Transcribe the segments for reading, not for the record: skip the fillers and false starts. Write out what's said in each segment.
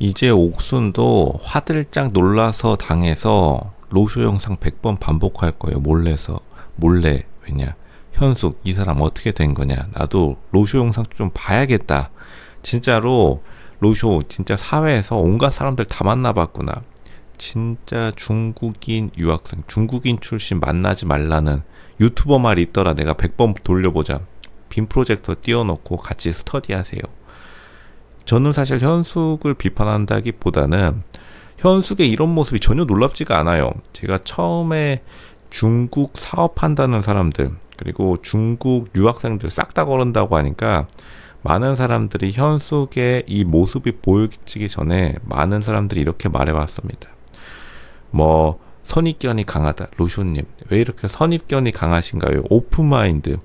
이제 옥순도 화들짝 놀라서 당해서 로쇼 영상 100번 반복할 거예요. 몰래. 왜냐? 현숙, 이 사람 어떻게 된 거냐? 나도 로쇼 영상 좀 봐야겠다. 진짜로 로쇼 진짜 사회에서 온갖 사람들 다 만나봤구나. 진짜 중국인 유학생, 중국인 출신 만나지 말라는 유튜버 말이 있더라. 내가 100번 돌려보자. 빔 프로젝터 띄워놓고 같이 스터디하세요. 저는 사실 현숙을 비판한다기보다는 현숙의 이런 모습이 전혀 놀랍지가 않아요. 제가 처음에 중국 사업한다는 사람들, 그리고 중국 유학생들 싹 다 거른다고 하니까 많은 사람들이 현숙의 이 모습이 보이기 전에 많은 사람들이 이렇게 말해왔습니다. 뭐 선입견이 강하다. 로쇼님 왜 이렇게 선입견이 강하신가요? 오픈마인드.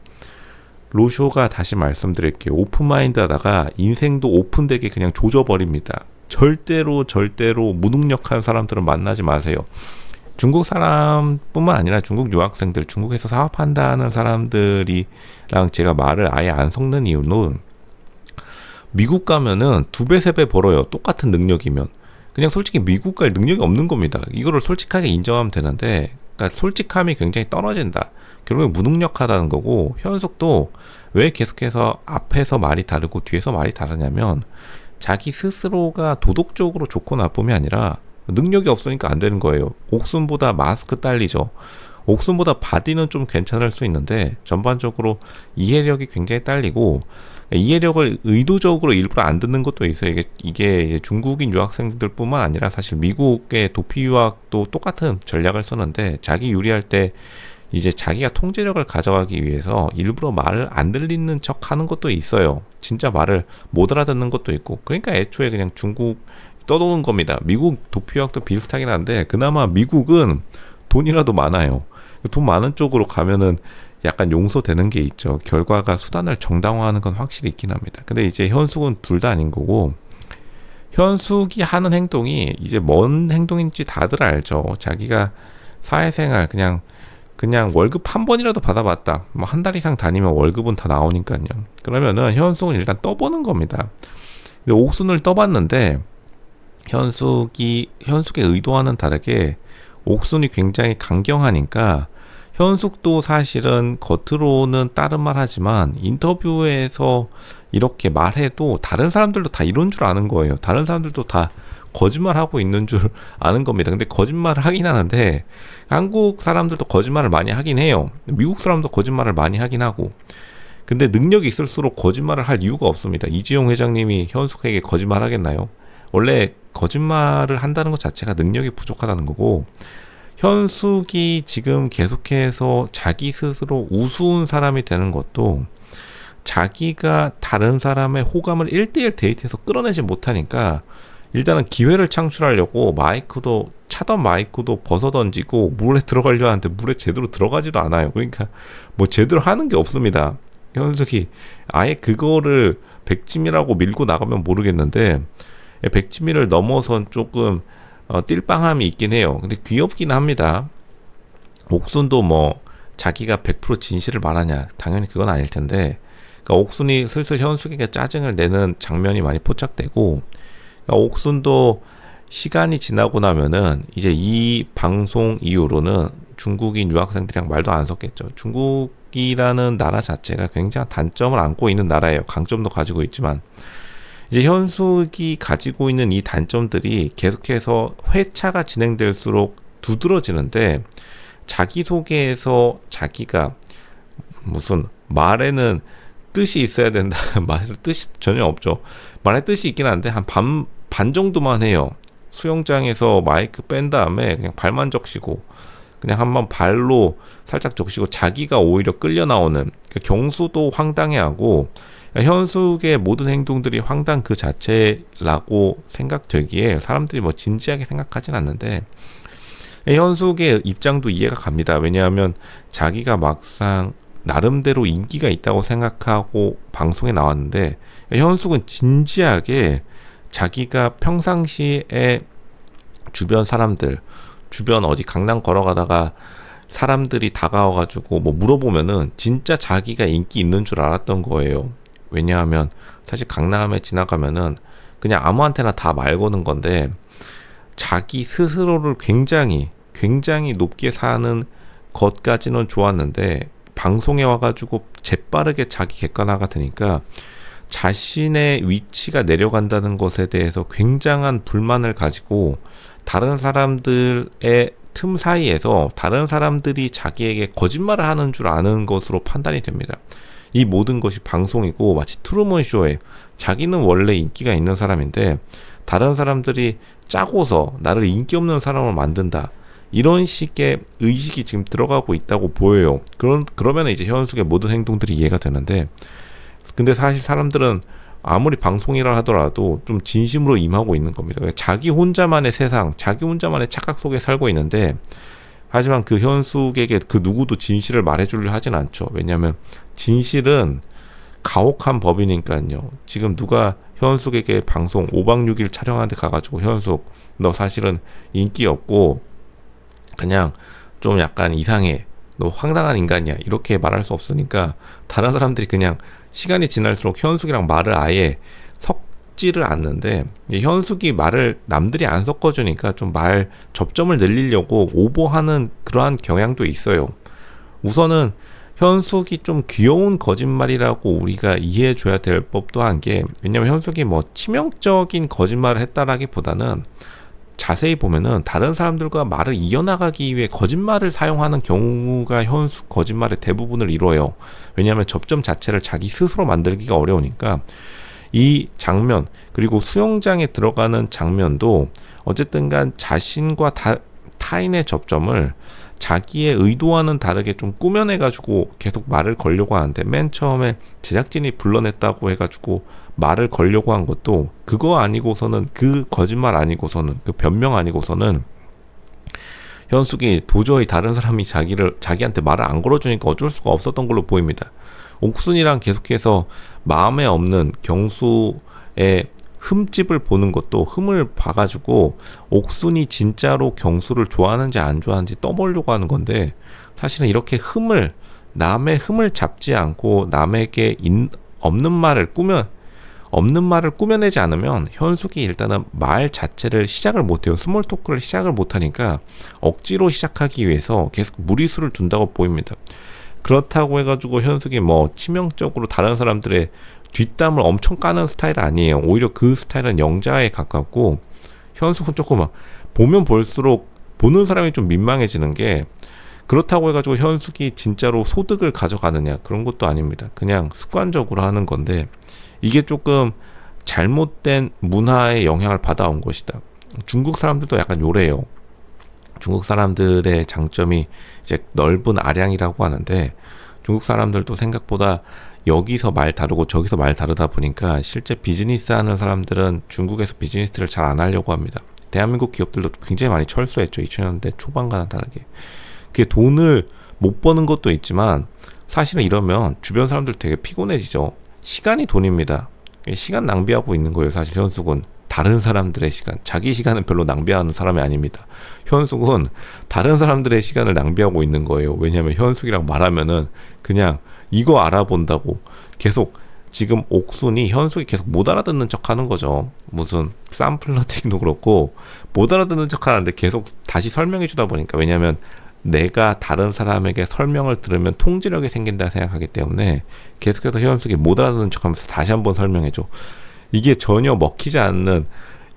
로쇼가 다시 말씀드릴게요. 오픈마인드 하다가 인생도 오픈되게 그냥 조져버립니다. 절대로 무능력한 사람들은 만나지 마세요. 중국 사람뿐만 아니라 중국 유학생들, 중국에서 사업한다는 사람들이랑 제가 말을 아예 안 섞는 이유는 미국 가면은 2배, 3배 벌어요. 똑같은 능력이면. 그냥 솔직히 미국 갈 능력이 없는 겁니다. 이거를 솔직하게 인정하면 되는데, 그러니까 솔직함이 굉장히 떨어진다. 결국에 무능력하다는 거고, 현숙도 왜 계속해서 앞에서 말이 다르고 뒤에서 말이 다르냐면, 자기 스스로가 도덕적으로 좋고 나쁨이 아니라 능력이 없으니까 안 되는 거예요. 옥순보다 마스크 딸리죠. 옥순보다 바디는 좀 괜찮을 수 있는데 전반적으로 이해력이 굉장히 딸리고, 이해력을 의도적으로 일부러 안 듣는 것도 있어요. 이게 이제 중국인 유학생들뿐만 아니라 사실 미국의 도피 유학도 똑같은 전략을 쓰는데, 자기 유리할 때 이제 자기가 통제력을 가져가기 위해서 일부러 말을 안 들리는 척 하는 것도 있어요. 진짜 말을 못 알아듣는 것도 있고. 그러니까 애초에 그냥 중국 떠도는 겁니다. 미국 도피 유학도 비슷하긴 한데 그나마 미국은 돈이라도 많아요. 돈 많은 쪽으로 가면은 약간 용서되는 게 있죠. 결과가 수단을 정당화하는 건 확실히 있긴 합니다. 근데 이제 현숙은 둘 다 아닌 거고, 현숙이 하는 행동이 이제 뭔 행동인지 다들 알죠. 자기가 사회생활 그냥 월급 한 번이라도 받아봤다. 뭐 한 달 이상 다니면 월급은 다 나오니까요. 그러면은 현숙은 일단 떠보는 겁니다. 근데 옥순을 떠봤는데 현숙의 의도와는 다르게 옥순이 굉장히 강경하니까, 현숙도 사실은 겉으로는 다른 말 하지만 인터뷰에서 이렇게 말해도 다른 사람들도 다 이런 줄 아는 거예요. 다른 사람들도 다 거짓말하고 있는 줄 아는 겁니다. 근데 거짓말을 하긴 하는데 한국 사람들도 거짓말을 많이 하긴 해요. 미국 사람도 거짓말을 많이 하긴 하고. 근데 능력이 있을수록 거짓말을 할 이유가 없습니다. 이지용 회장님이 현숙에게 거짓말 하겠나요? 원래 거짓말을 한다는 것 자체가 능력이 부족하다는 거고, 현숙이 지금 계속해서 자기 스스로 우스운 사람이 되는 것도 자기가 다른 사람의 호감을 1대1 데이트에서 끌어내지 못하니까 일단은 기회를 창출하려고 차던 마이크도 벗어 던지고 물에 들어가려 하는데 물에 제대로 들어가지도 않아요. 그러니까 뭐 제대로 하는 게 없습니다. 현숙이 아예 그거를 백지미라고 밀고 나가면 모르겠는데, 백지미를 넘어선 조금 띨빵함이 있긴 해요. 근데 귀엽긴 합니다. 옥순도 뭐 자기가 100% 진실을 말하냐, 당연히 그건 아닐 텐데, 그러니까 옥순이 슬슬 현숙에게 짜증을 내는 장면이 많이 포착되고, 그러니까 옥순도 시간이 지나고 나면은 이제 이 방송 이후로는 중국인 유학생들이랑 말도 안 섞겠죠. 중국이라는 나라 자체가 굉장한 단점을 안고 있는 나라예요. 강점도 가지고 있지만 이제 현숙이 가지고 있는 이 단점들이 계속해서 회차가 진행될수록 두드러지는데, 자기소개에서 자기가 무슨 말에는 뜻이 있어야 된다. 말에 뜻이 전혀 없죠. 말에 뜻이 있긴 한데 한 반 정도만 해요. 수영장에서 마이크 뺀 다음에 그냥 발만 적시고 그냥 한번 발로 살짝 적시고 자기가 오히려 끌려 나오는, 경수도 황당해하고 현숙의 모든 행동들이 황당 그 자체라고 생각되기에 사람들이 뭐 진지하게 생각하진 않는데, 현숙의 입장도 이해가 갑니다. 왜냐하면 자기가 막상 나름대로 인기가 있다고 생각하고 방송에 나왔는데, 현숙은 진지하게 자기가 평상시에 주변 사람들, 주변 어디 강남 걸어가다가 사람들이 다가와가지고 뭐 물어보면은 진짜 자기가 인기 있는 줄 알았던 거예요. 왜냐하면 사실 강남에 지나가면은 그냥 아무한테나 다 말 거는 건데, 자기 스스로를 굉장히 높게 사는 것까지는 좋았는데 방송에 와가지고 재빠르게 자기 객관화가 되니까 자신의 위치가 내려간다는 것에 대해서 굉장한 불만을 가지고 다른 사람들의 틈 사이에서 다른 사람들이 자기에게 거짓말을 하는 줄 아는 것으로 판단이 됩니다. 이 모든 것이 방송이고 마치 트루먼 쇼에 자기는 원래 인기가 있는 사람인데 다른 사람들이 짜고서 나를 인기 없는 사람을 만든다. 이런 식의 의식이 지금 들어가고 있다고 보여요. 그러면 이제 현숙의 모든 행동들이 이해가 되는데, 근데 사실 사람들은 아무리 방송이라 하더라도 좀 진심으로 임하고 있는 겁니다. 자기 혼자만의 세상, 자기 혼자만의 착각 속에 살고 있는데, 하지만 그 현숙에게 그 누구도 진실을 말해주려 하진 않죠. 왜냐하면 진실은 가혹한 법이니까요. 지금 누가 현숙에게 방송 5박 6일 촬영하는데 가가지고 현숙 너 사실은 인기 없고 그냥 좀 약간 이상해, 너 황당한 인간이야, 이렇게 말할 수 없으니까 다른 사람들이 그냥 시간이 지날수록 현숙이랑 말을 아예 섞지를 않는데, 현숙이 말을 남들이 안 섞어주니까 좀 말 접점을 늘리려고 오버하는 그러한 경향도 있어요. 우선은 현숙이 좀 귀여운 거짓말이라고 우리가 이해해 줘야 될 법도 한 게, 왜냐면 현숙이 뭐 치명적인 거짓말을 했다라기보다는 자세히 보면은 다른 사람들과 말을 이어나가기 위해 거짓말을 사용하는 경우가 현숙 거짓말의 대부분을 이루어요. 왜냐하면 접점 자체를 자기 스스로 만들기가 어려우니까. 이 장면, 그리고 수영장에 들어가는 장면도 어쨌든 간 자신과 타인의 접점을 자기의 의도와는 다르게 좀 꾸며내가지고 계속 말을 걸려고 하는데, 맨 처음에 제작진이 불러냈다고 해가지고 말을 걸려고 한 것도 그거 아니고서는, 그 거짓말 아니고서는, 그 변명 아니고서는 현숙이 도저히 다른 사람이 자기한테 말을 안 걸어주니까 어쩔 수가 없었던 걸로 보입니다. 옥순이랑 계속해서 마음에 없는 경수의 흠집을 보는 것도, 흠을 봐가지고 옥순이 진짜로 경수를 좋아하는지 안 좋아하는지 떠보려고 하는 건데, 사실은 이렇게 남의 흠을 잡지 않고 남에게 없는 말을 꾸며내지 않으면 현숙이 일단은 말 자체를 시작을 못해요. 스몰 토크를 시작을 못하니까 억지로 시작하기 위해서 계속 무리수를 둔다고 보입니다. 그렇다고 해가지고 현숙이 뭐 치명적으로 다른 사람들의 뒷담을 엄청 까는 스타일 아니에요. 오히려 그 스타일은 영자에 가깝고, 현숙은 조금 보면 볼수록 보는 사람이 좀 민망해지는 게, 그렇다고 해가지고 현숙이 진짜로 소득을 가져가느냐, 그런 것도 아닙니다. 그냥 습관적으로 하는 건데, 이게 조금 잘못된 문화의 영향을 받아온 것이다. 중국 사람들도 약간 요래요. 중국 사람들의 장점이 이제 넓은 아량이라고 하는데, 중국 사람들도 생각보다 여기서 말 다르고 저기서 말 다르다 보니까 실제 비즈니스 하는 사람들은 중국에서 비즈니스를 잘 안 하려고 합니다. 대한민국 기업들도 굉장히 많이 철수했죠. 2000년대 초반과는 다르게. 그게 돈을 못 버는 것도 있지만, 사실은 이러면 주변 사람들 되게 피곤해지죠. 시간이 돈입니다. 시간 낭비하고 있는 거예요. 사실 현숙은 다른 사람들의 시간, 자기 시간은 별로 낭비하는 사람이 아닙니다. 현숙은 다른 사람들의 시간을 낭비하고 있는 거예요. 왜냐하면 현숙이랑 말하면은 그냥 이거 알아본다고 계속, 지금 옥순이 현숙이 계속 못 알아듣는 척 하는 거죠. 무슨 쌈플러팅도 그렇고 못 알아듣는 척 하는데 계속 다시 설명해 주다 보니까, 왜냐하면 내가 다른 사람에게 설명을 들으면 통지력이 생긴다 생각하기 때문에 계속해서 현숙이 못 알아듣는 척 하면서 다시 한번 설명해줘. 이게 전혀 먹히지 않는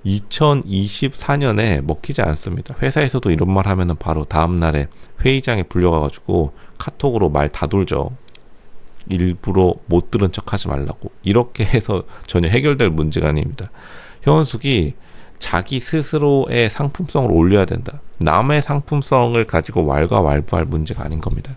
2024년에 먹히지 않습니다. 회사에서도 이런 말 하면은 바로 다음날에 회의장에 불려가가지고 카톡으로 말 다 돌죠. 일부러 못 들은 척 하지 말라고. 이렇게 해서 전혀 해결될 문제가 아닙니다. 현숙이 자기 스스로의 상품성을 올려야 된다. 남의 상품성을 가지고 왈가왈부할 문제가 아닌 겁니다.